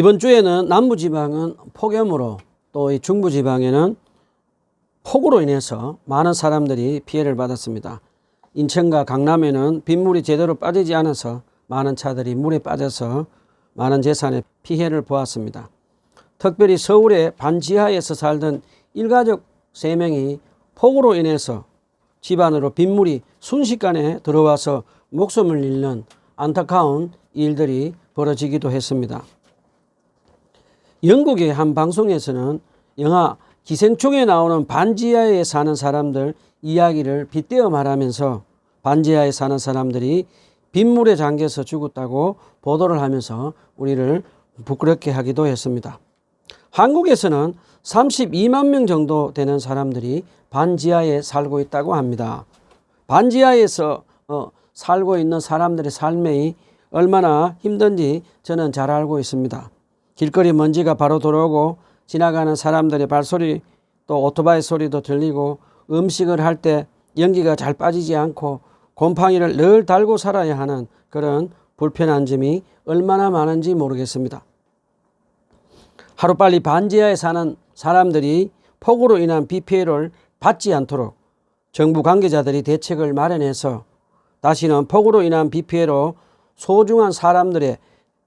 이번 주에는 남부지방은 폭염으로 또 이 중부지방에는 폭우로 인해서 많은 사람들이 피해를 받았습니다. 인천과 강남에는 빗물이 제대로 빠지지 않아서 많은 차들이 물에 빠져서 많은 재산에 피해를 보았습니다. 특별히 서울의 반지하에서 살던 일가족 3명이 폭우로 인해서 집안으로 빗물이 순식간에 들어와서 목숨을 잃는 안타까운 일들이 벌어지기도 했습니다. 영국의 한 방송에서는 영화 기생충에 나오는 반지하에 사는 사람들 이야기를 빗대어 말하면서 반지하에 사는 사람들이 빗물에 잠겨서 죽었다고 보도를 하면서 우리를 부끄럽게 하기도 했습니다. 한국에서는 32만 명 정도 되는 사람들이 반지하에 살고 있다고 합니다. 반지하에서 살고 있는 사람들의 삶이 얼마나 힘든지 저는 잘 알고 있습니다. 길거리 먼지가 바로 들어오고 지나가는 사람들의 발소리 또 오토바이 소리도 들리고 음식을 할 때 연기가 잘 빠지지 않고 곰팡이를 늘 달고 살아야 하는 그런 불편한 점이 얼마나 많은지 모르겠습니다. 하루빨리 반지하에 사는 사람들이 폭우로 인한 비 피해를 받지 않도록 정부 관계자들이 대책을 마련해서 다시는 폭우로 인한 비 피해로 소중한 사람들의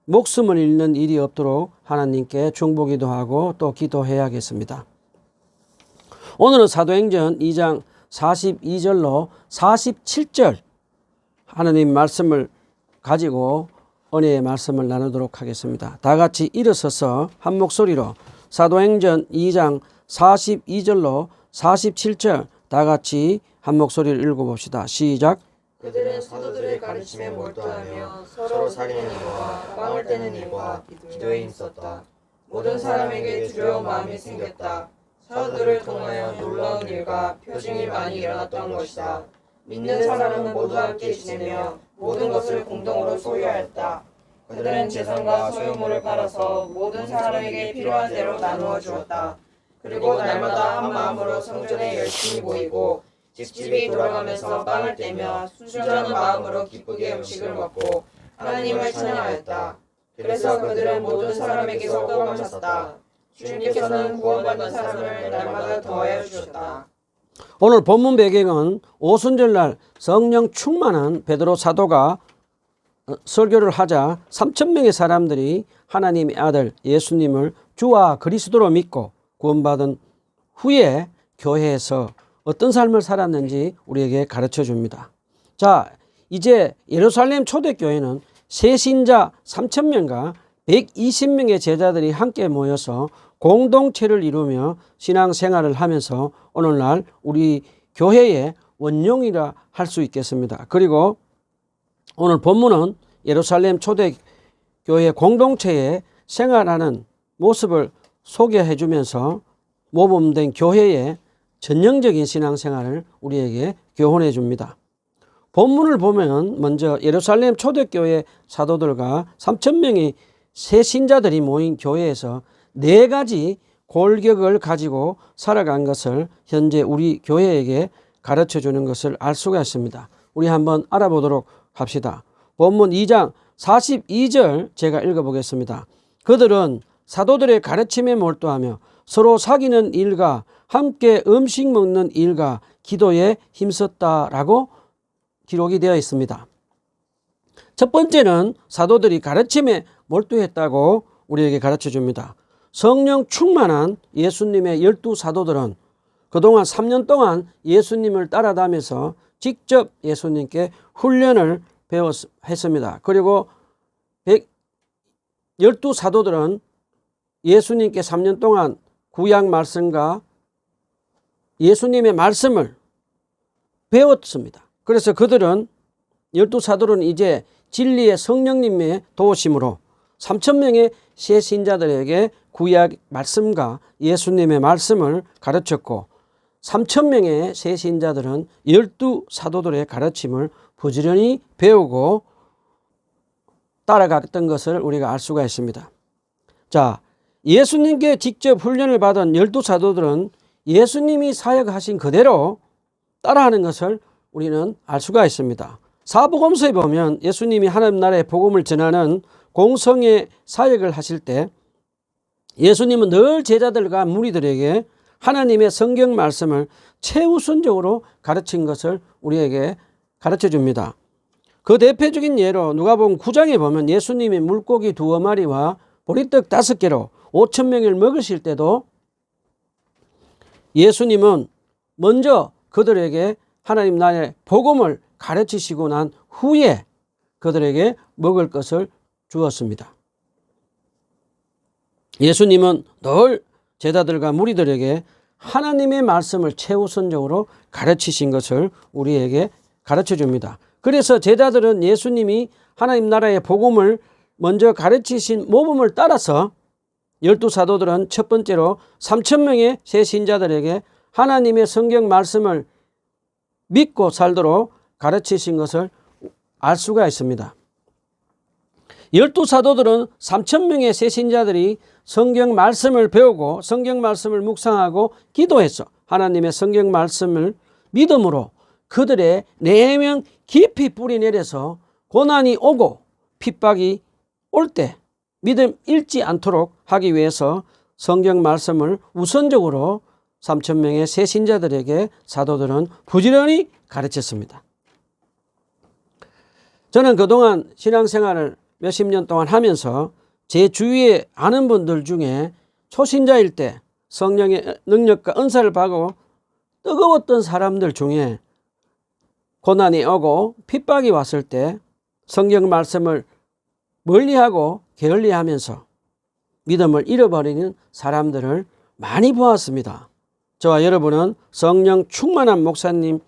목숨을 잃는 일이 없도록 하나님께 중보기도 하고 또 기도해야겠습니다. 오늘은 사도행전 2장 42절로 47절 하나님 말씀을 가지고 은혜의 말씀을 나누도록 하겠습니다. 다 같이 일어서서 한 목소리로 사도행전 2장 42절로 47절 다 같이 한 목소리를 읽어봅시다. 시작. 그들은 사도들의 가르침에 몰두하며 서로 살리는 일과 빵을 떼는 일과 기도에 힘썼다. 모든 사람에게 두려운 마음이 생겼다. 사도들을 통하여 놀라운 일과 표징이 많이 일어났던 것이다. 믿는 사람은 모두 함께 지내며 모든 것을 공동으로 소유하였다. 그들은 재산과 소유물을 팔아서 모든 사람에게 필요한 대로 나누어 주었다. 그리고 날마다 한 마음으로 성전에 열심히 모이고 집집이 돌아가면서 빵을 떼며 순전한 마음으로 기쁘게 음식을 먹고 하나님을 찬양하였다. 그래서 그들은 모든 사람에게서 떡을 샀다. 주님께서는 구원받는 사람을 날마다 더하여 주셨다. 오늘 본문 배경은 오순절날 성령 충만한 베드로 사도가 설교를 하자 3,000명의 사람들이 하나님의 아들 예수님을 주와 그리스도로 믿고 구원받은 후에 교회에서 어떤 삶을 살았는지 우리에게 가르쳐 줍니다. 자, 이제 예루살렘 초대교회는 새신자 3,000명과 120명의 제자들이 함께 모여서 공동체를 이루며 신앙생활을 하면서 오늘날 우리 교회의 원흉이라 할 수 있겠습니다. 그리고 오늘 본문은 예루살렘 초대교회 공동체에 생활하는 모습을 소개해 주면서 모범된 교회의 전형적인 신앙생활을 우리에게 교훈해 줍니다. 본문을 보면 먼저 예루살렘 초대교회 사도들과 3,000명의 새 신자들이 모인 교회에서 4가지 골격을 가지고 살아간 것을 현재 우리 교회에게 가르쳐 주는 것을 알 수가 있습니다. 우리 한번 알아보도록 합시다. 본문 2장 42절 제가 읽어보겠습니다. 그들은 사도들의 가르침에 몰두하며 서로 사귀는 일과 함께 음식 먹는 일과 기도에 힘썼다라고 기록이 되어 있습니다. 첫 번째는 사도들이 가르침에 몰두했다고 우리에게 가르쳐 줍니다. 성령 충만한 예수님의 12사도들은 그동안 3년 동안 예수님을 따라다니면서 직접 예수님께 훈련을 했습니다. 그리고 12사도들은 예수님께 3년 동안 구약 말씀과 예수님의 말씀을 배웠습니다. 그래서 그들은 12사도는 이제 진리의 성령님의 도우심으로 3,000명의 새 신자들에게 구약 말씀과 예수님의 말씀을 가르쳤고 3,000명의 새 신자들은 12사도들의 가르침을 부지런히 배우고 따라갔던 것을 우리가 알 수가 있습니다. 자, 예수님께 직접 훈련을 받은 12사도들은 예수님이 사역하신 그대로 따라하는 것을 우리는 알 수가 있습니다. 사복음서에 보면 예수님이 하나님 나라의 복음을 전하는 공성의 사역을 하실 때 예수님은 늘 제자들과 무리들에게 하나님의 성경 말씀을 최우선적으로 가르친 것을 우리에게 가르쳐 줍니다. 그 대표적인 예로 누가복음 9장에 보면 예수님이 물고기 2마리와 보리떡 5개로 5,000명을 먹으실 때도 예수님은 먼저 그들에게 하나님 나라의 복음을 가르치시고 난 후에 그들에게 먹을 것을 주었습니다. 예수님은 늘 제자들과 무리들에게 하나님의 말씀을 최우선적으로 가르치신 것을 우리에게 가르쳐 줍니다. 그래서 제자들은 예수님이 하나님 나라의 복음을 먼저 가르치신 모범을 따라서 12사도들은 첫 번째로 3,000명의 새 신자들에게 하나님의 성경 말씀을 믿고 살도록 가르치신 것을 알 수가 있습니다. 12사도들은 3,000명의 새 신자들이 성경 말씀을 배우고 성경 말씀을 묵상하고 기도해서 하나님의 성경 말씀을 믿음으로 그들의 내면 깊이 뿌리 내려서 고난이 오고 핍박이 올 때 믿음 잃지 않도록 하기 위해서 성경 말씀을 우선적으로 3,000명의 새 신자들에게 사도들은 부지런히 가르쳤습니다. 저는 그동안 신앙생활을 몇십 년 동안 하면서 제 주위에 아는 분들 중에 초신자일 때 성령의 능력과 은사를 받고 뜨거웠던 사람들 중에 고난이 오고 핍박이 왔을 때 성경 말씀을 멀리하고 게을리하면서 믿음을 잃어버리는 사람들을 많이 보았습니다. 저와 여러분은 성령 충만한 목사님을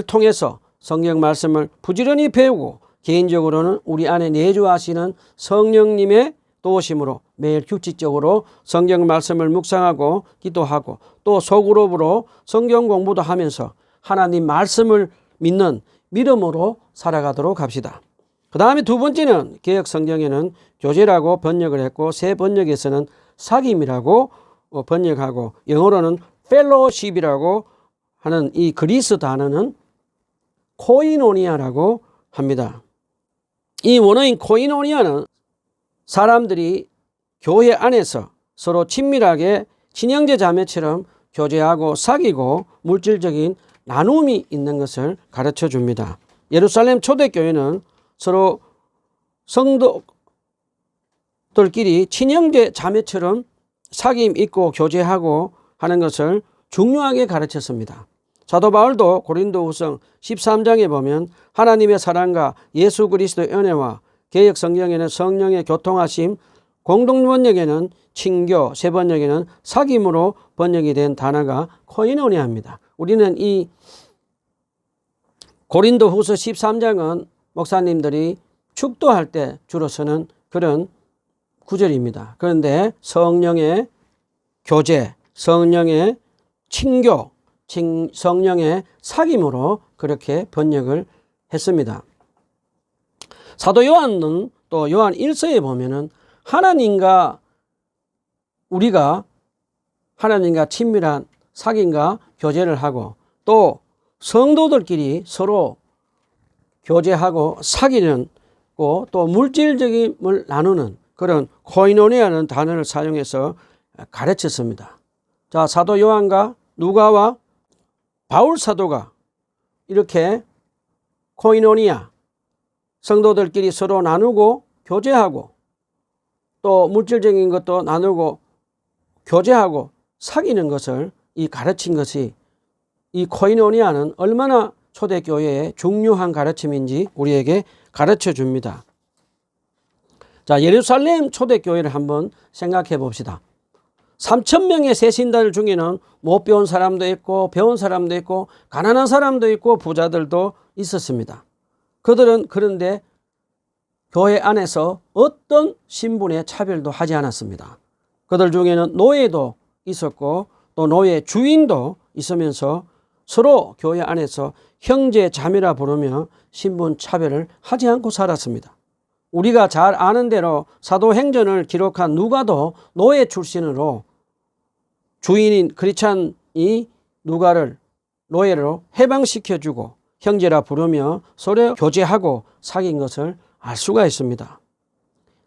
통해서 성경 말씀을 부지런히 배우고 개인적으로는 우리 안에 내주하시는 성령님의 도우심으로 매일 규칙적으로 성경 말씀을 묵상하고 기도하고 또 소그룹으로 성경 공부도 하면서 하나님 말씀을 믿는 믿음으로 살아가도록 합시다. 그 다음에 두 번째는 개역 성경에는 교제라고 번역을 했고 새 번역에서는 사귐이라고 번역하고 영어로는 펠로십이라고 하는 이 그리스 단어는 코이노니아라고 합니다. 이 원어인 코이노니아는 사람들이 교회 안에서 서로 친밀하게 친형제 자매처럼 교제하고 사귀고 물질적인 나눔이 있는 것을 가르쳐 줍니다. 예루살렘 초대교회는 서로 성도들끼리 친형제 자매처럼 사귐 있고 교제하고 하는 것을 중요하게 가르쳤습니다. 사도 바울도 고린도후서 13장에 보면 하나님의 사랑과 예수 그리스도의 은혜와 개역 성경에는 성령의 교통하심, 공동 번역에는 친교, 새 번역에는 사귐으로 번역이 된 단어가 코이노니아입니다. 우리는 이 고린도후서 13장은 목사님들이 축도할 때 주로 쓰는 그런 구절입니다. 그런데 성령의 교제, 성령의 친교, 성령의 사귐으로 그렇게 번역을 했습니다. 사도 요한은 또 요한 1서에 보면은 우리가 하나님과 친밀한 사귐과 교제를 하고 또 성도들끼리 서로 교제하고 사귀는 또 물질적인을 나누는 그런 코이노니아라는 단어를 사용해서 가르쳤습니다. 자, 사도 요한과 누가와 바울 사도가 이렇게 코이노니아 성도들끼리 서로 나누고 교제하고 또 물질적인 것도 나누고 교제하고 사귀는 것을 이 가르친 것이 이 코이노니아는 얼마나 초대교회의 중요한 가르침인지 우리에게 가르쳐 줍니다. 자, 예루살렘 초대교회를 한번 생각해 봅시다. 3,000명의 새신들 중에는 못 배운 사람도 있고 배운 사람도 있고 가난한 사람도 있고 부자들도 있었습니다. 그들은 그런데 교회 안에서 어떤 신분의 차별도 하지 않았습니다. 그들 중에는 노예도 있었고 또 노예 주인도 있으면서 서로 교회 안에서 형제 자매라 부르며 신분 차별을 하지 않고 살았습니다. 우리가 잘 아는 대로 사도행전을 기록한 누가도 노예 출신으로 주인인 크리스찬이 누가를 노예로 해방시켜주고 형제라 부르며 서로 교제하고 사귄 것을 알 수가 있습니다.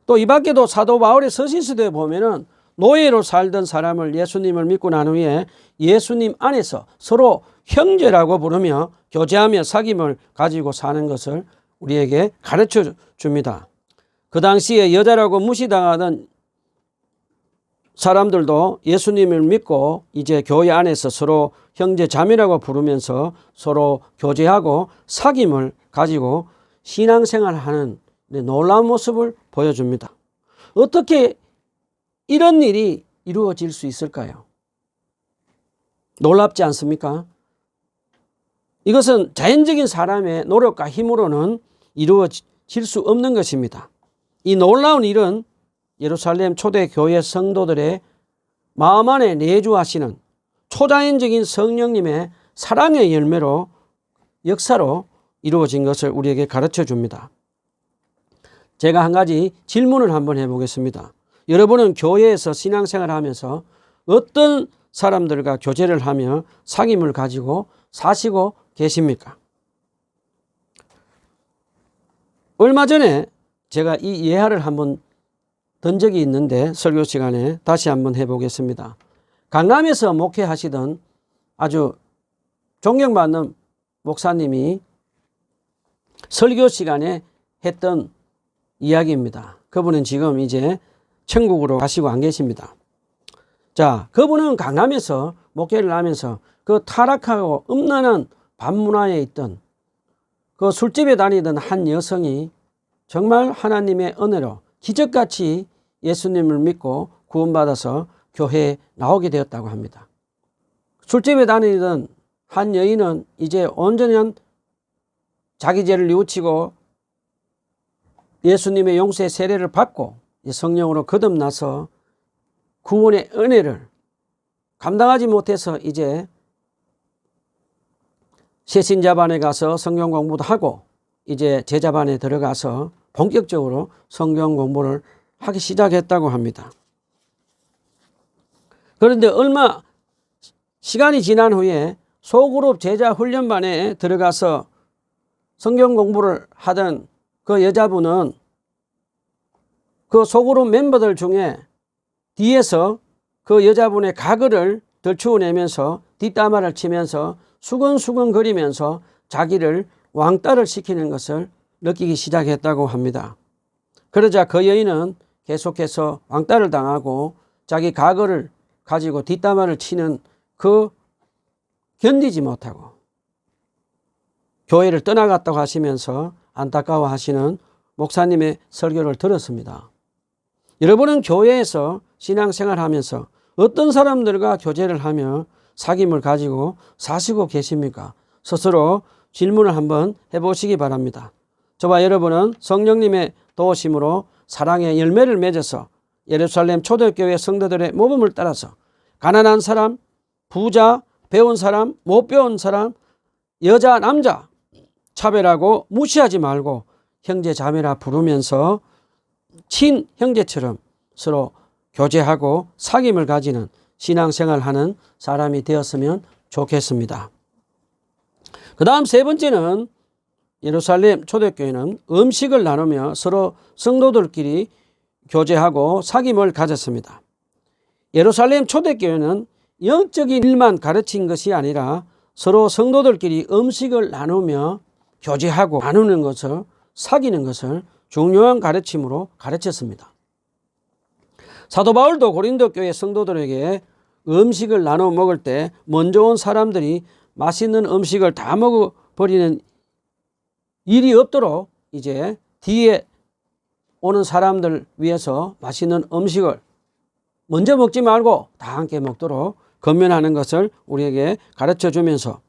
또 이 밖에도 사도 바울의 서신서에 보면은 노예로 살던 사람을 예수님을 믿고 난 후에 예수님 안에서 서로 형제라고 부르며 교제하며 사귐을 가지고 사는 것을 우리에게 가르쳐 줍니다. 그 당시에 여자라고 무시당하던 사람들도 예수님을 믿고 이제 교회 안에서 서로 형제 자매라고 부르면서 서로 교제하고 사귐을 가지고 신앙생활하는 놀라운 모습을 보여줍니다. 어떻게 이런 일이 이루어질 수 있을까요? 놀랍지 않습니까? 이것은 자연적인 사람의 노력과 힘으로는 이루어질 수 없는 것입니다. 이 놀라운 일은 예루살렘 초대교회 성도들의 마음 안에 내주하시는 초자연적인 성령님의 사랑의 열매로 역사로 이루어진 것을 우리에게 가르쳐 줍니다. 제가 한 가지 질문을 한번 해보겠습니다. 여러분은 교회에서 신앙생활을 하면서 어떤 사람들과 교제를 하며 사귐을 가지고 사시고 계십니까? 얼마 전에 제가 이 예화를 한번 든 적이 있는데 설교 시간에 다시 한번 해보겠습니다. 강남에서 목회하시던 아주 존경받는 목사님이 설교 시간에 했던 이야기입니다. 그분은 지금 이제 천국으로 가시고 안 계십니다. 자, 그분은 강남에서 목회를 하면서 그 타락하고 음란한 밤문화에 있던 그 술집에 다니던 한 여성이 정말 하나님의 은혜로 기적같이 예수님을 믿고 구원받아서 교회에 나오게 되었다고 합니다. 술집에 다니던 한 여인은 이제 온전한 자기 죄를 뉘우치고 예수님의 용서의 세례를 받고 성령으로 거듭나서 구원의 은혜를 감당하지 못해서 이제 세신자반에 가서 성경 공부도 하고 이제 제자반에 들어가서 본격적으로 성경 공부를 하기 시작했다고 합니다. 그런데 얼마 시간이 지난 후에 소그룹 제자 훈련반에 들어가서 성경 공부를 하던 그 여자분은 그 소그룹 멤버들 중에 뒤에서 그 여자분의 가글을 덜추어내면서 뒷담화를 치면서 수근수근 거리면서 자기를 왕따를 시키는 것을 느끼기 시작했다고 합니다. 그러자 그 여인은 계속해서 왕따를 당하고 자기 가글을 가지고 뒷담화를 치는 그 견디지 못하고 교회를 떠나갔다고 하시면서 안타까워하시는 목사님의 설교를 들었습니다. 여러분은 교회에서 신앙생활하면서 어떤 사람들과 교제를 하며 사귐을 가지고 사시고 계십니까? 스스로 질문을 한번 해보시기 바랍니다. 저와 여러분은 성령님의 도우심으로 사랑의 열매를 맺어서 예루살렘 초대교회 성도들의 모범을 따라서 가난한 사람, 부자, 배운 사람, 못 배운 사람, 여자, 남자 차별하고 무시하지 말고 형제 자매라 부르면서 친형제처럼 서로 교제하고 사귐을 가지는 신앙생활하는 사람이 되었으면 좋겠습니다. 그 다음 세 번째는 예루살렘 초대교회는 음식을 나누며 서로 성도들끼리 교제하고 사귐을 가졌습니다. 예루살렘 초대교회는 영적인 일만 가르친 것이 아니라 서로 성도들끼리 음식을 나누며 교제하고 나누는 것을 사귀는 것을 중요한 가르침으로 가르쳤습니다. 사도 바울도 고린도 교회 성도들에게 음식을 나눠 먹을 때 먼저 온 사람들이 맛있는 음식을 다 먹어버리는 일이 없도록 이제 뒤에 오는 사람들 위해서 맛있는 음식을 먼저 먹지 말고 다 함께 먹도록 권면하는 것을 우리에게 가르쳐 주면서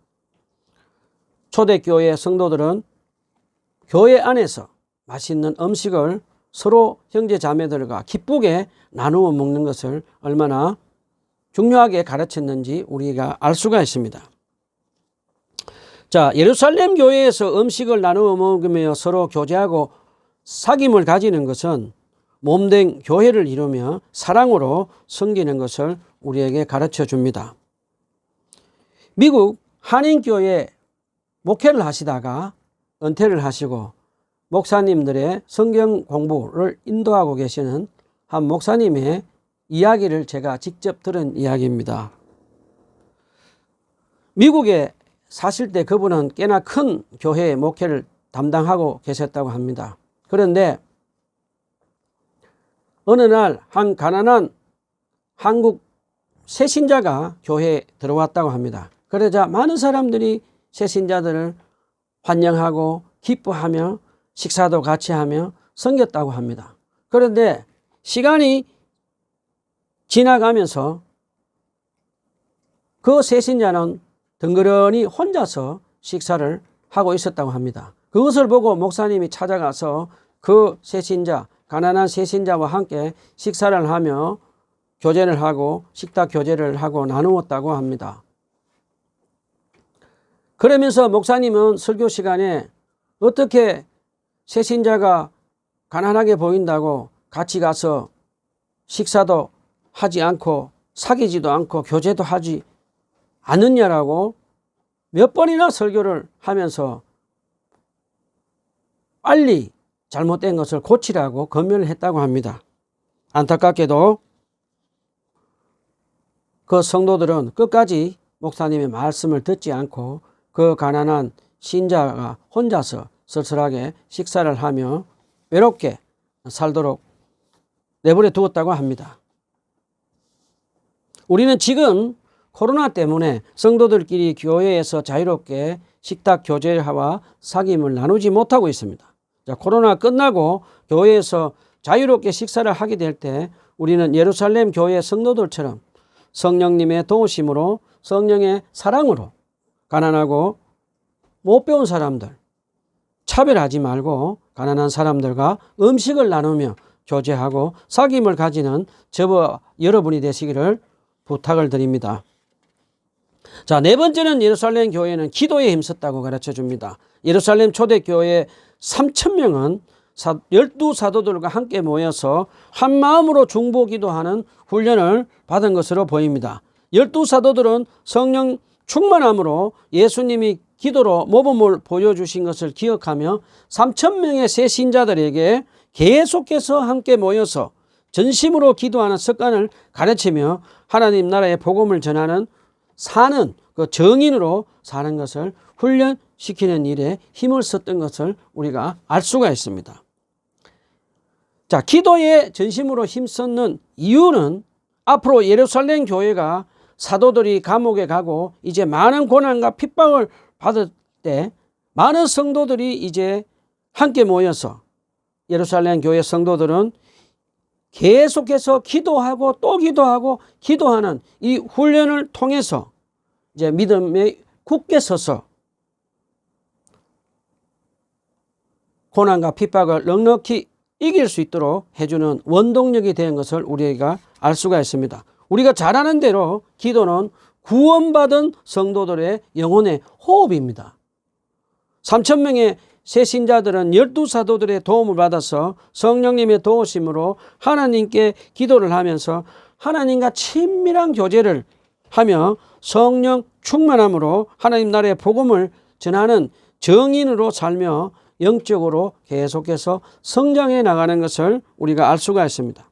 초대교회 성도들은 교회 안에서 맛있는 음식을 서로 형제 자매들과 기쁘게 나누어 먹는 것을 얼마나 중요하게 가르쳤는지 우리가 알 수가 있습니다. 자, 예루살렘 교회에서 음식을 나누어 먹으며 서로 교제하고 사귐을 가지는 것은 몸된 교회를 이루며 사랑으로 섬기는 것을 우리에게 가르쳐 줍니다. 미국 한인교회 목회를 하시다가 은퇴를 하시고 목사님들의 성경 공부를 인도하고 계시는 한 목사님의 이야기를 제가 직접 들은 이야기입니다. 미국에 사실 때 그분은 꽤나 큰 교회의 목회를 담당하고 계셨다고 합니다. 그런데 어느 날 한 가난한 한국 새신자가 교회에 들어왔다고 합니다. 그러자 많은 사람들이 새신자들을 환영하고 기뻐하며 식사도 같이 하며 섬겼다고 합니다. 그런데 시간이 지나가면서 그 새신자는 덩그러니 혼자서 식사를 하고 있었다고 합니다. 그것을 보고 목사님이 찾아가서 그 새신자, 가난한 새신자와 함께 식사를 하며 교제를 하고 식탁 교제를 하고 나누었다고 합니다. 그러면서 목사님은 설교 시간에 어떻게 새신자가 가난하게 보인다고 같이 가서 식사도 하지 않고 사귀지도 않고 교제도 하지 않느냐라고 몇 번이나 설교를 하면서 빨리 잘못된 것을 고치라고 권면을 했다고 합니다. 안타깝게도 그 성도들은 끝까지 목사님의 말씀을 듣지 않고 그 가난한 신자가 혼자서 쓸쓸하게 식사를 하며 외롭게 살도록 내버려 두었다고 합니다. 우리는 지금 코로나 때문에 성도들끼리 교회에서 자유롭게 식탁 교제와 사귐을 나누지 못하고 있습니다. 자, 코로나 끝나고 교회에서 자유롭게 식사를 하게 될 때 우리는 예루살렘 교회 성도들처럼 성령님의 도우심으로 성령의 사랑으로 가난하고 못 배운 사람들 차별하지 말고 가난한 사람들과 음식을 나누며 교제하고 사귐을 가지는 저와 여러분이 되시기를 부탁을 드립니다. 자, 네 번째는 예루살렘 교회는 기도에 힘썼다고 가르쳐 줍니다. 예루살렘 초대교회 3,000명은 12사도들과 함께 모여서 한 마음으로 중보 기도하는 훈련을 받은 것으로 보입니다. 12사도들은 성령 충만함으로 예수님이 기도로 모범을 보여주신 것을 기억하며 3,000명의 새 신자들에게 계속해서 함께 모여서 전심으로 기도하는 습관을 가르치며 하나님 나라의 복음을 전하는 사는 그 정인으로 사는 것을 훈련시키는 일에 힘을 썼던 것을 우리가 알 수가 있습니다. 자, 기도에 전심으로 힘썼는 이유는 앞으로 예루살렘 교회가 사도들이 감옥에 가고 이제 많은 고난과 핍박을 받을 때 많은 성도들이 이제 함께 모여서 예루살렘 교회 성도들은 계속해서 기도하고 또 기도하고 기도하는 이 훈련을 통해서 이제 믿음에 굳게 서서 고난과 핍박을 넉넉히 이길 수 있도록 해주는 원동력이 된 것을 우리가 알 수가 있습니다. 우리가 잘 아는 대로 기도는 구원받은 성도들의 영혼의 호흡입니다. 3,000명의 새 신자들은 12사도들의 도움을 받아서 성령님의 도우심으로 하나님께 기도를 하면서 하나님과 친밀한 교제를 하며 성령 충만함으로 하나님 나라의 복음을 전하는 정인으로 살며 영적으로 계속해서 성장해 나가는 것을 우리가 알 수가 있습니다.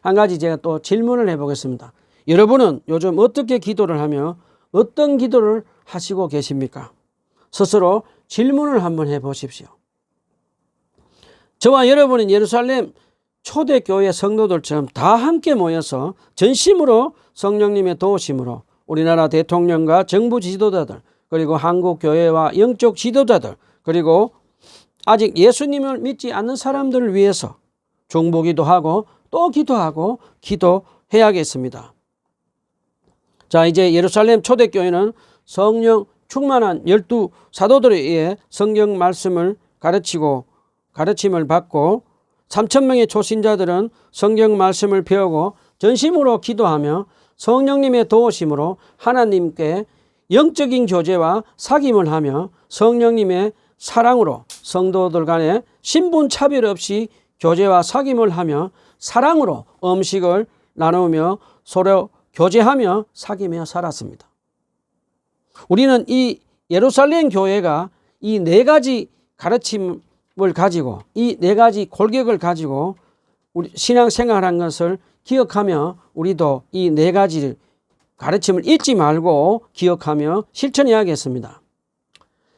한 가지 제가 또 질문을 해보겠습니다. 여러분은 요즘 어떻게 기도를 하며 어떤 기도를 하시고 계십니까? 스스로 질문을 한번 해보십시오. 저와 여러분은 예루살렘 초대교회 성도들처럼 다 함께 모여서 전심으로 성령님의 도우심으로 우리나라 대통령과 정부 지도자들 그리고 한국 교회와 영적 지도자들 그리고 아직 예수님을 믿지 않는 사람들을 위해서 중보기도 하고 또 기도하고 기도해야겠습니다. 자, 이제 예루살렘 초대교회는 성령 충만한 12사도들에 의해 성경 말씀을 가르침을 받고 3,000명의 초신자들은 성경 말씀을 배우고 전심으로 기도하며 성령님의 도우심으로 하나님께 영적인 교제와 사귐을 하며 성령님의 사랑으로 성도들 간에 신분 차별 없이 교제와 사귐을 하며 사랑으로 음식을 나누며 서로 교제하며 사귀며 살았습니다. 우리는 이 예루살렘 교회가 이 네 가지 가르침을 가지고 이 네 가지 골격을 가지고 우리 신앙생활한 것을 기억하며 우리도 이 네 가지 가르침을 잊지 말고 기억하며 실천해야겠습니다.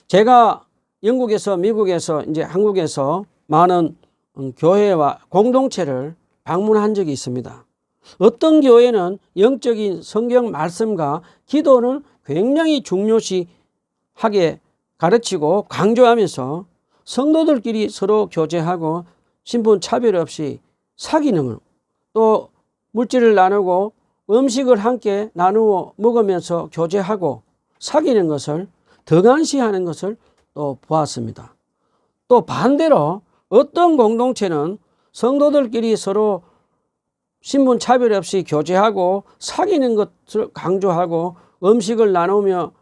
제가 영국에서, 미국에서, 이제 한국에서 많은 교회와 공동체를 방문한 적이 있습니다. 어떤 교회는 영적인 성경 말씀과 기도를 굉장히 중요시하게 가르치고 강조하면서 성도들끼리 서로 교제하고 신분 차별 없이 사귀는, 또 물질을 나누고 음식을 함께 나누어 먹으면서 교제하고 사귀는 것을 등한시하는 것을 또 보았습니다. 또 반대로 어떤 공동체는 성도들끼리 서로 신분 차별 없이 교제하고 사귀는 것을 강조하고 음식을 나누며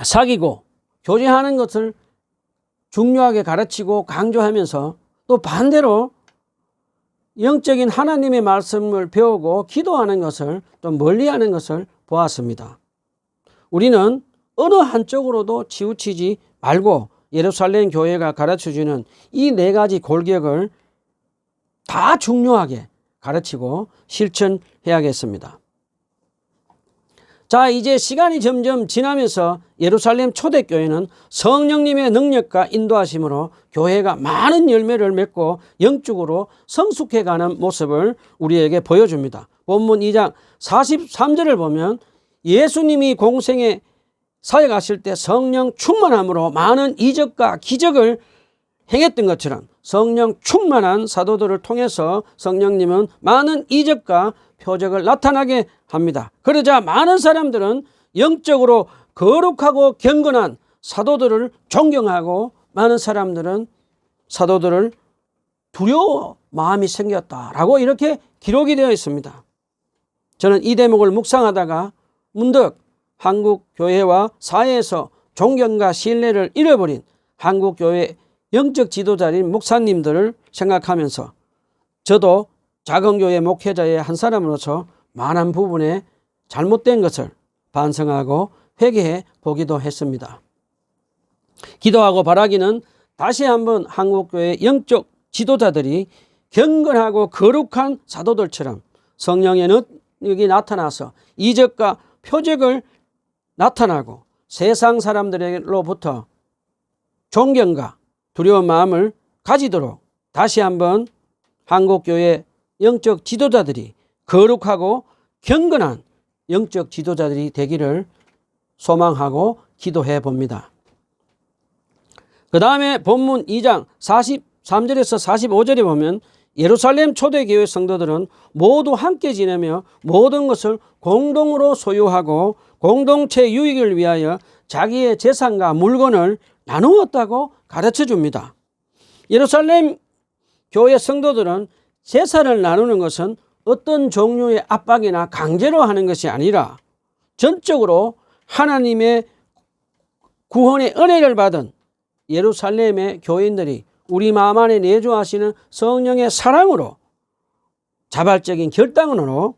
사귀고 교제하는 것을 중요하게 가르치고 강조하면서, 또 반대로 영적인 하나님의 말씀을 배우고 기도하는 것을 좀 멀리하는 것을 보았습니다. 우리는 어느 한쪽으로도 치우치지 말고 예루살렘 교회가 가르쳐주는 이 네 가지 골격을 다 중요하게 가르치고 실천해야겠습니다. 자, 이제 시간이 점점 지나면서 예루살렘 초대교회는 성령님의 능력과 인도하심으로 교회가 많은 열매를 맺고 영적으로 성숙해가는 모습을 우리에게 보여줍니다. 본문 2장 43절을 보면 예수님이 공생에 사역하실 때 성령 충만함으로 많은 이적과 기적을 행했던 것처럼 성령 충만한 사도들을 통해서 성령님은 많은 이적과 표적을 나타나게 합니다. 그러자 많은 사람들은 영적으로 거룩하고 경건한 사도들을 존경하고 많은 사람들은 사도들을 두려워 마음이 생겼다라고 이렇게 기록이 되어 있습니다. 저는 이 대목을 묵상하다가 문득 한국 교회와 사회에서 존경과 신뢰를 잃어버린 한국 교회 영적 지도자인 목사님들을 생각하면서 저도 작은 교회 목회자의 한 사람으로서 많은 부분에 잘못된 것을 반성하고 회개해 보기도 했습니다. 기도하고 바라기는 다시 한번 한국교회 영적 지도자들이 경건하고 거룩한 사도들처럼 성령의 능력이 나타나서 이적과 표적을 나타나고 세상 사람들로부터 존경과 두려운 마음을 가지도록 다시 한번 한국교회 영적 지도자들이 거룩하고 경건한 영적 지도자들이 되기를 소망하고 기도해 봅니다. 그 다음에 본문 2장 43절에서 45절에 보면 예루살렘 초대교회 성도들은 모두 함께 지내며 모든 것을 공동으로 소유하고 공동체 유익을 위하여 자기의 재산과 물건을 나누었다고 가르쳐 줍니다. 예루살렘 교회 성도들은 재산을 나누는 것은 어떤 종류의 압박이나 강제로 하는 것이 아니라 전적으로 하나님의 구원의 은혜를 받은 예루살렘의 교인들이 우리 마음 안에 내주하시는 성령의 사랑으로 자발적인 결단으로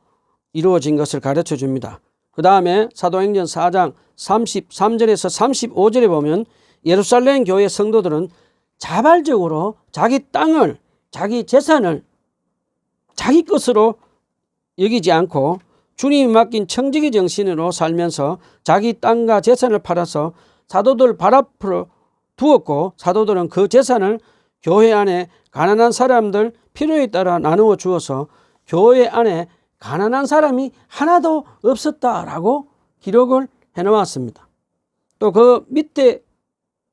이루어진 것을 가르쳐 줍니다. 그 다음에 사도행전 4장 33절에서 35절에 보면 예루살렘 교회 성도들은 자발적으로 자기 땅을, 자기 재산을 자기 것으로 여기지 않고 주님이 맡긴 청지기 정신으로 살면서 자기 땅과 재산을 팔아서 사도들 발 앞으로 두었고, 사도들은 그 재산을 교회 안에 가난한 사람들 필요에 따라 나누어 주어서 교회 안에 가난한 사람이 하나도 없었다라고 기록을 해놓았습니다. 또 그 밑에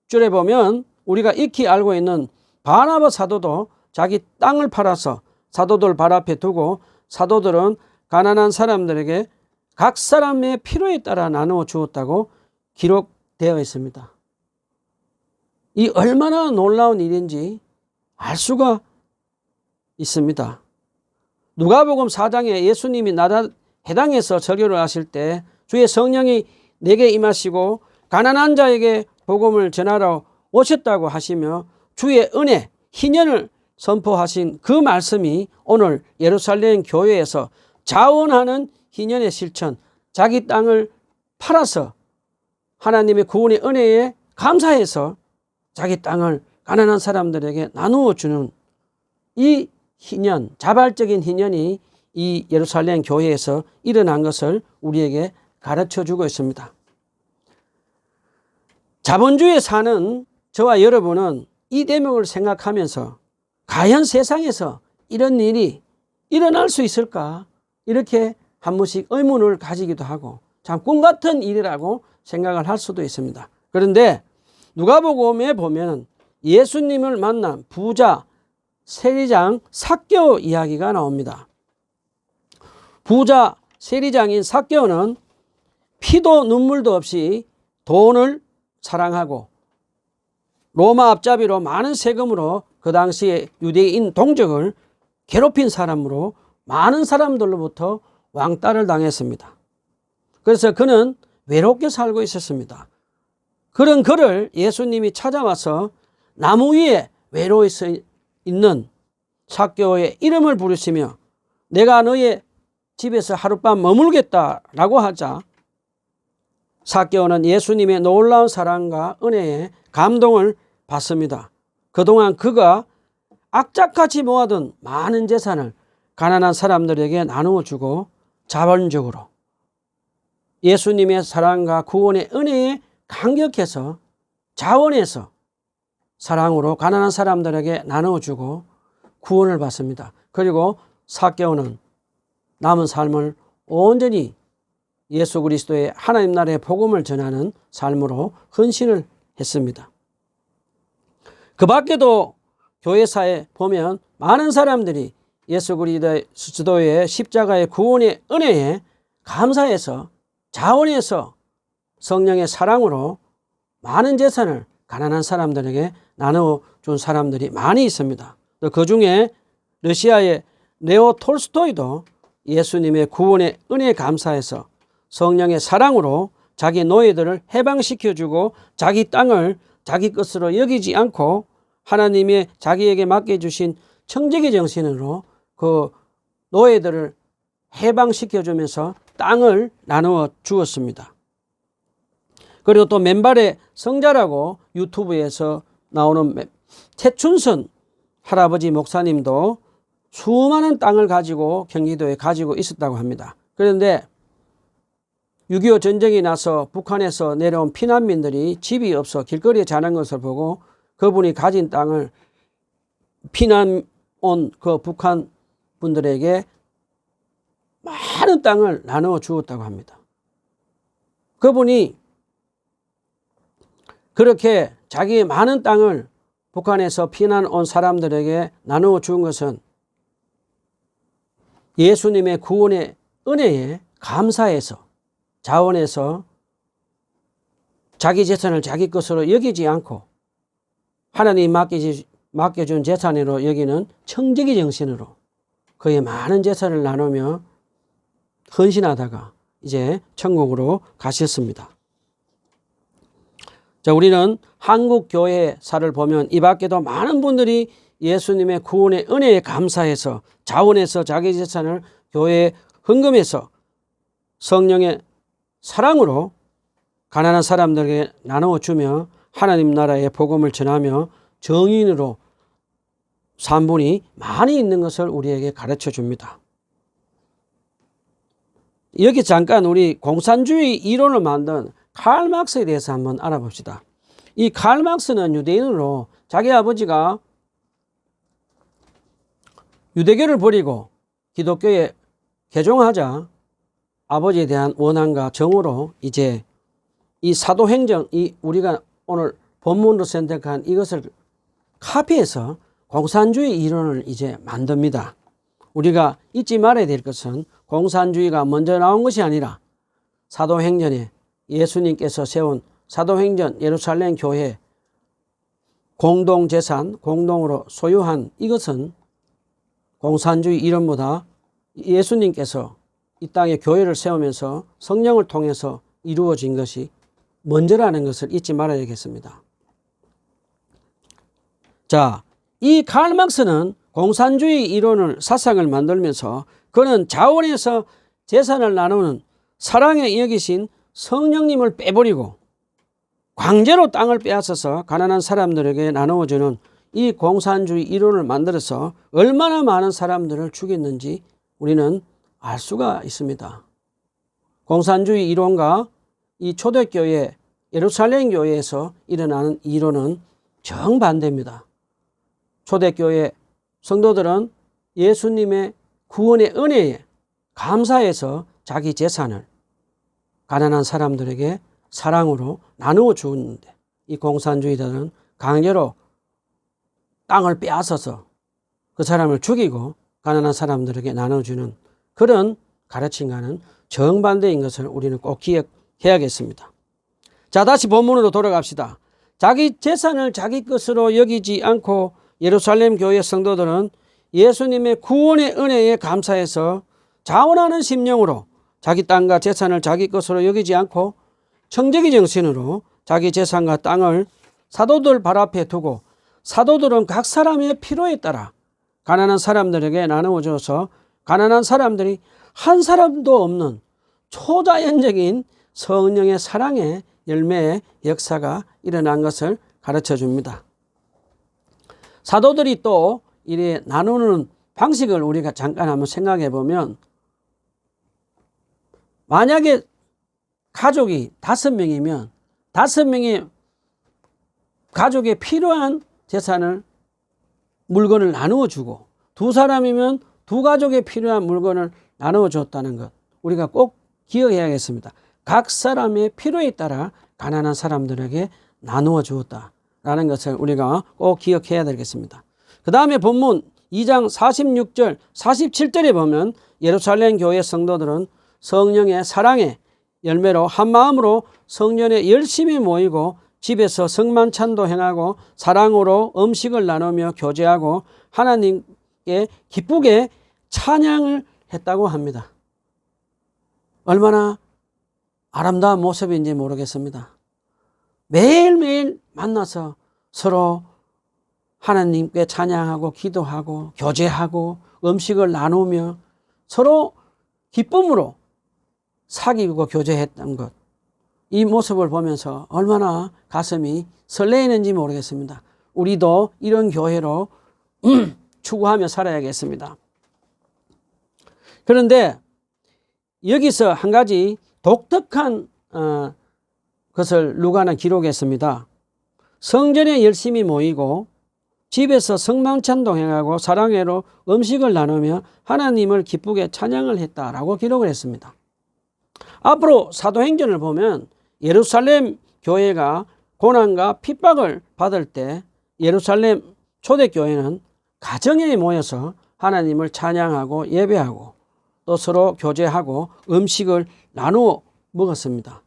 줄에 보면 우리가 익히 알고 있는 바나바 사도도 자기 땅을 팔아서 사도들 발 앞에 두고 사도들은 가난한 사람들에게 각 사람의 필요에 따라 나누어 주었다고 기록되어 있습니다. 이 얼마나 놀라운 일인지 알 수가 있습니다. 누가복음 4장에 예수님이 나다 해당에서 설교를 하실 때 주의 성령이 내게 임하시고 가난한 자에게 복음을 전하러 오셨다고 하시며 주의 은혜, 희년을 선포하신 그 말씀이 오늘 예루살렘 교회에서 자원하는 희년의 실천, 자기 땅을 팔아서 하나님의 구원의 은혜에 감사해서 자기 땅을 가난한 사람들에게 나누어 주는 이 희년, 자발적인 희년이 이 예루살렘 교회에서 일어난 것을 우리에게 가르쳐주고 있습니다. 자본주의에 사는 저와 여러분은 이 대목을 생각하면서 과연 세상에서 이런 일이 일어날 수 있을까? 이렇게 한 번씩 의문을 가지기도 하고 참 꿈같은 일이라고 생각을 할 수도 있습니다. 그런데 누가복음에 보면 예수님을 만난 부자 세리장 삭개오 이야기가 나옵니다. 부자 세리장인 삭개오는 피도 눈물도 없이 돈을 사랑하고 로마 앞잡이로 많은 세금으로 그 당시에 유대인 동족을 괴롭힌 사람으로 많은 사람들로부터 왕따를 당했습니다. 그래서 그는 외롭게 살고 있었습니다. 그런 그를 예수님이 찾아와서 나무 위에 외로워 있는 삭개오의 이름을 부르시며 내가 너의 집에서 하룻밤 머물겠다라고 하자 삭개오는 예수님의 놀라운 사랑과 은혜에 감동을 받습니다. 그동안 그가 악착같이 모아둔 많은 재산을 가난한 사람들에게 나누어 주고 자본적으로 예수님의 사랑과 구원의 은혜에 감격해서 자원해서 사랑으로 가난한 사람들에게 나누어 주고 구원을 받습니다. 그리고 삭개오는 남은 삶을 온전히 예수 그리스도의 하나님 나라의 복음을 전하는 삶으로 헌신을 했습니다. 그 밖에도 교회사에 보면 많은 사람들이 예수 그리스도의 십자가의 구원의 은혜에 감사해서 자원해서 성령의 사랑으로 많은 재산을 가난한 사람들에게 나눠준 사람들이 많이 있습니다. 그 중에 러시아의 레오 톨스토이도 예수님의 구원의 은혜에 감사해서 성령의 사랑으로 자기 노예들을 해방시켜주고 자기 땅을 자기 것으로 여기지 않고 하나님이 자기에게 맡겨주신 청지기 정신으로 그 노예들을 해방시켜주면서 땅을 나누어 주었습니다. 그리고 또 맨발의 성자라고 유튜브에서 나오는 최춘선 할아버지 목사님도 수많은 땅을 가지고 경기도에 가지고 있었다고 합니다. 그런데 6.25 전쟁이 나서 북한에서 내려온 피난민들이 집이 없어 길거리에 자는 것을 보고 그분이 가진 땅을 피난 온 그 북한 분들에게 많은 땅을 나누어 주었다고 합니다. 그분이 그렇게 자기의 많은 땅을 북한에서 피난 온 사람들에게 나누어 준 것은 예수님의 구원의 은혜에 감사해서 자원해서 자기 재산을 자기 것으로 여기지 않고 하나님이 맡겨준 재산으로 여기는 청지기 정신으로 그의 많은 재산을 나누며 헌신하다가 이제 천국으로 가셨습니다. 자, 우리는 한국 교회사를 보면 이 밖에도 많은 분들이 예수님의 구원의 은혜에 감사해서 자원해서 자기 재산을 교회에 헌금해서 성령의 사랑으로 가난한 사람들에게 나누어 주며 하나님 나라의 복음을 전하며 정인으로 산 분이 많이 있는 것을 우리에게 가르쳐 줍니다. 여기 잠깐 우리 공산주의 이론을 만든 칼 막스에 대해서 한번 알아봅시다. 이 칼 막스는 유대인으로 자기 아버지가 유대교를 버리고 기독교에 개종하자 아버지에 대한 원한과 정으로 이제 이 사도행정, 이 우리가 오늘 본문으로 선택한 이것을 카피해서 공산주의 이론을 이제 만듭니다. 우리가 잊지 말아야 될 것은 공산주의가 먼저 나온 것이 아니라 사도행전에 예수님께서 세운 사도행전 예루살렘 교회 공동재산, 공동으로 소유한 이것은 공산주의 이론보다 예수님께서 이 땅에 교회를 세우면서 성령을 통해서 이루어진 것이 먼저라는 것을 잊지 말아야겠습니다. 자, 이 칼 막스는 공산주의 이론을 사상을 만들면서 그는 자원에서 재산을 나누는 사랑에 여기신 성령님을 빼버리고 강제로 땅을 빼앗아서 가난한 사람들에게 나누어주는 이 공산주의 이론을 만들어서 얼마나 많은 사람들을 죽였는지 우리는 알 수가 있습니다. 공산주의 이론과 이 초대교회 예루살렘 교회에서 일어나는 이론은 정반대입니다. 초대교회 성도들은 예수님의 구원의 은혜에 감사해서 자기 재산을 가난한 사람들에게 사랑으로 나누어 주었는데, 이 공산주의자들은 강제로 땅을 빼앗아서 그 사람을 죽이고 가난한 사람들에게 나눠주는 그런 가르침과는 정반대인 것을 우리는 꼭 기억해야겠습니다. 자, 다시 본문으로 돌아갑시다. 자기 재산을 자기 것으로 여기지 않고 예루살렘 교회 성도들은 예수님의 구원의 은혜에 감사해서 자원하는 심령으로 자기 땅과 재산을 자기 것으로 여기지 않고 청지기 정신으로 자기 재산과 땅을 사도들 발 앞에 두고, 사도들은 각 사람의 필요에 따라 가난한 사람들에게 나누어줘서 가난한 사람들이 한 사람도 없는 초자연적인 성령의 사랑의 열매의 역사가 일어난 것을 가르쳐 줍니다. 사도들이 또 이래 나누는 방식을 우리가 잠깐 한번 생각해 보면, 만약에 가족이 5명이면 5명의 가족에 필요한 재산을 물건을 나누어 주고, 2사람이면 2가족에 필요한 물건을 나누어 줬다는 것 우리가 꼭 기억해야겠습니다. 각 사람의 필요에 따라 가난한 사람들에게 나누어 주었다라는 것을 우리가 꼭 기억해야 되겠습니다. 그 다음에 본문 2장 46절 47절에 보면 예루살렘 교회 성도들은 성령의 사랑의 열매로 한 마음으로 성전에 열심히 모이고 집에서 성만찬도 행하고 사랑으로 음식을 나누며 교제하고 하나님께 기쁘게 찬양을 했다고 합니다. 얼마나 아름다운 모습인지 모르겠습니다. 매일매일 만나서 서로 하나님께 찬양하고 기도하고 교제하고 음식을 나누며 서로 기쁨으로 사귀고 교제했던 것, 이 모습을 보면서 얼마나 가슴이 설레이는지 모르겠습니다. 우리도 이런 교회로 추구하며 살아야겠습니다. 그런데 여기서 한 가지 독특한 것을 누가는 기록했습니다. 성전에 열심히 모이고 집에서 성만찬도 행하고 사랑회로 음식을 나누며 하나님을 기쁘게 찬양을 했다라고 기록을 했습니다. 앞으로 사도행전을 보면 예루살렘 교회가 고난과 핍박을 받을 때 예루살렘 초대교회는 가정에 모여서 하나님을 찬양하고 예배하고 또 서로 교제하고 음식을 나누어 먹었습니다.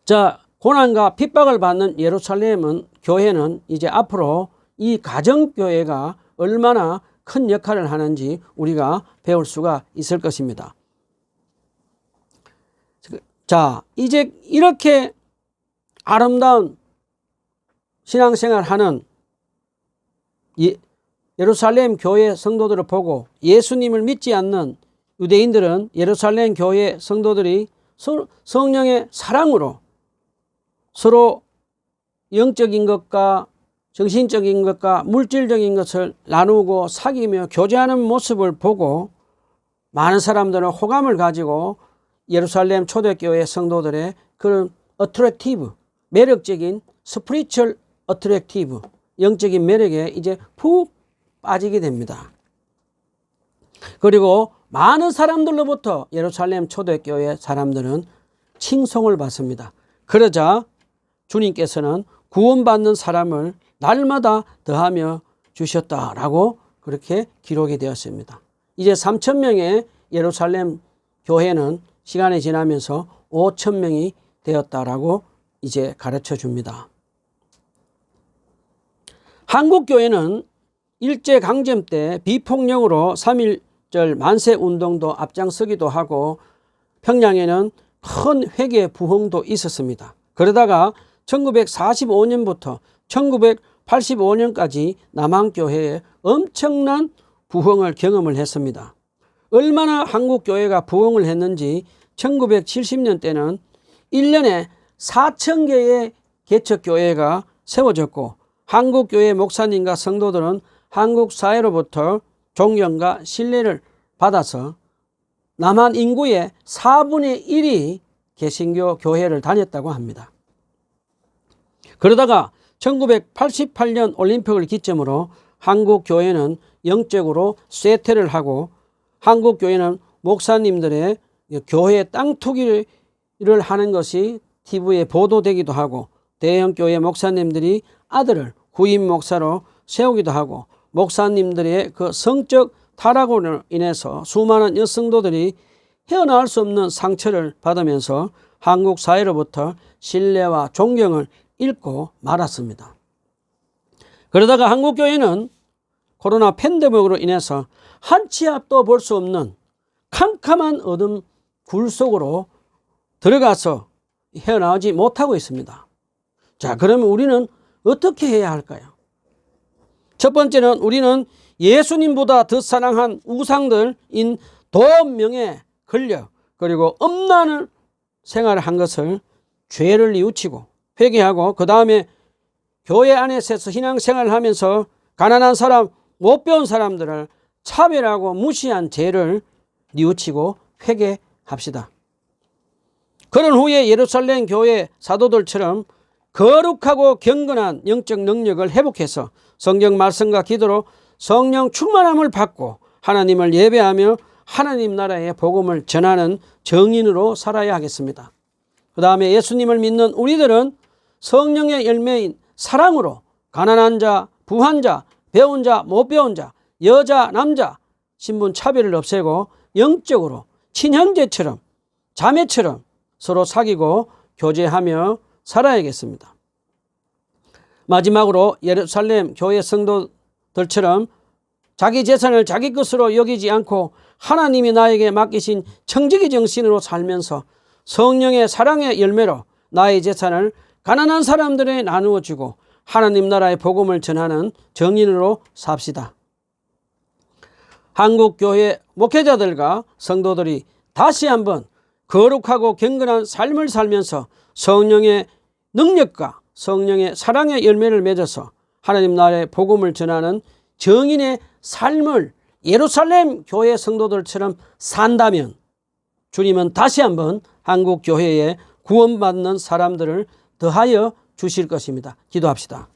자, 고난과 핍박을 받는 예루살렘 교회는 이제 앞으로 이 가정교회가 얼마나 큰 역할을 하는지 우리가 배울 수가 있을 것입니다. 자, 이제 이렇게 아름다운 신앙생활 하는 예루살렘 교회 성도들을 보고 예수님을 믿지 않는 유대인들은 예루살렘 교회 성도들이 성령의 사랑으로 서로 영적인 것과 정신적인 것과 물질적인 것을 나누고 사귀며 교제하는 모습을 보고 많은 사람들은 호감을 가지고 예루살렘 초대교회 성도들의 그런 어트랙티브, 매력적인 스피리추얼 어트랙티브, 영적인 매력에 이제 푹 빠지게 됩니다. 그리고 많은 사람들로부터 예루살렘 초대교회 사람들은 칭송을 받습니다. 그러자 주님께서는 구원받는 사람을 날마다 더하며 주셨다라고 그렇게 기록이 되었습니다. 이제 3,000명의 예루살렘 교회는 시간이 지나면서 5,000명이 되었다라고 이제 가르쳐 줍니다. 한국 교회는 일제강점 때 비폭력으로 3.1절 만세운동도 앞장서기도 하고 평양에는 큰 회개 부흥도 있었습니다. 그러다가 1945년부터 1985년까지 남한교회에 엄청난 부흥을 경험을 했습니다. 얼마나 한국교회가 부흥을 했는지 1970년 때는 1년에 4,000개의 개척교회가 세워졌고 한국교회 목사님과 성도들은 한국 사회로부터 존경과 신뢰를 받아서 남한 인구의 4분의 1이 개신교 교회를 다녔다고 합니다. 그러다가 1988년 올림픽을 기점으로 한국 교회는 영적으로 쇠퇴를 하고 한국 교회는 목사님들의 교회 땅 투기를 하는 것이 TV에 보도되기도 하고 대형 교회 목사님들이 아들을 후임 목사로 세우기도 하고 목사님들의 그 성적 타락으로 인해서 수많은 여성도들이 헤어나올 수 없는 상처를 받으면서 한국 사회로부터 신뢰와 존경을 잃고 말았습니다. 그러다가 한국교회는 코로나 팬데믹으로 인해서 한 치 앞도 볼 수 없는 캄캄한 어둠 굴 속으로 들어가서 헤어나오지 못하고 있습니다. 자, 그러면 우리는 어떻게 해야 할까요? 첫 번째는 우리는 예수님보다 더 사랑한 우상들인 돈, 명예, 권력 그리고 엄란한 생활을 한 것을 죄를 뉘우치고 회개하고 그 다음에 교회 안에서 신앙생활을 하면서 가난한 사람, 못 배운 사람들을 차별하고 무시한 죄를 뉘우치고 회개합시다. 그런 후에 예루살렘 교회 사도들처럼 거룩하고 경건한 영적 능력을 회복해서 성경 말씀과 기도로 성령 충만함을 받고 하나님을 예배하며 하나님 나라의 복음을 전하는 정인으로 살아야 하겠습니다. 그 다음에 예수님을 믿는 우리들은 성령의 열매인 사랑으로 가난한 자, 부한 자, 배운 자, 못 배운 자, 여자, 남자, 신분 차별을 없애고 영적으로 친형제처럼 자매처럼 서로 사귀고 교제하며 살아야겠습니다. 마지막으로 예루살렘 교회 성도들처럼 자기 재산을 자기 것으로 여기지 않고 하나님이 나에게 맡기신 청지기 정신으로 살면서 성령의 사랑의 열매로 나의 재산을 가난한 사람들에 나누어 주고 하나님 나라의 복음을 전하는 정인으로 삽시다. 한국교회 목회자들과 성도들이 다시 한번 거룩하고 경건한 삶을 살면서 성령의 능력과 성령의 사랑의 열매를 맺어서 하나님 나라의 복음을 전하는 정인의 삶을 예루살렘 교회 성도들처럼 산다면 주님은 다시 한번 한국 교회에 구원받는 사람들을 더하여 주실 것입니다. 기도합시다.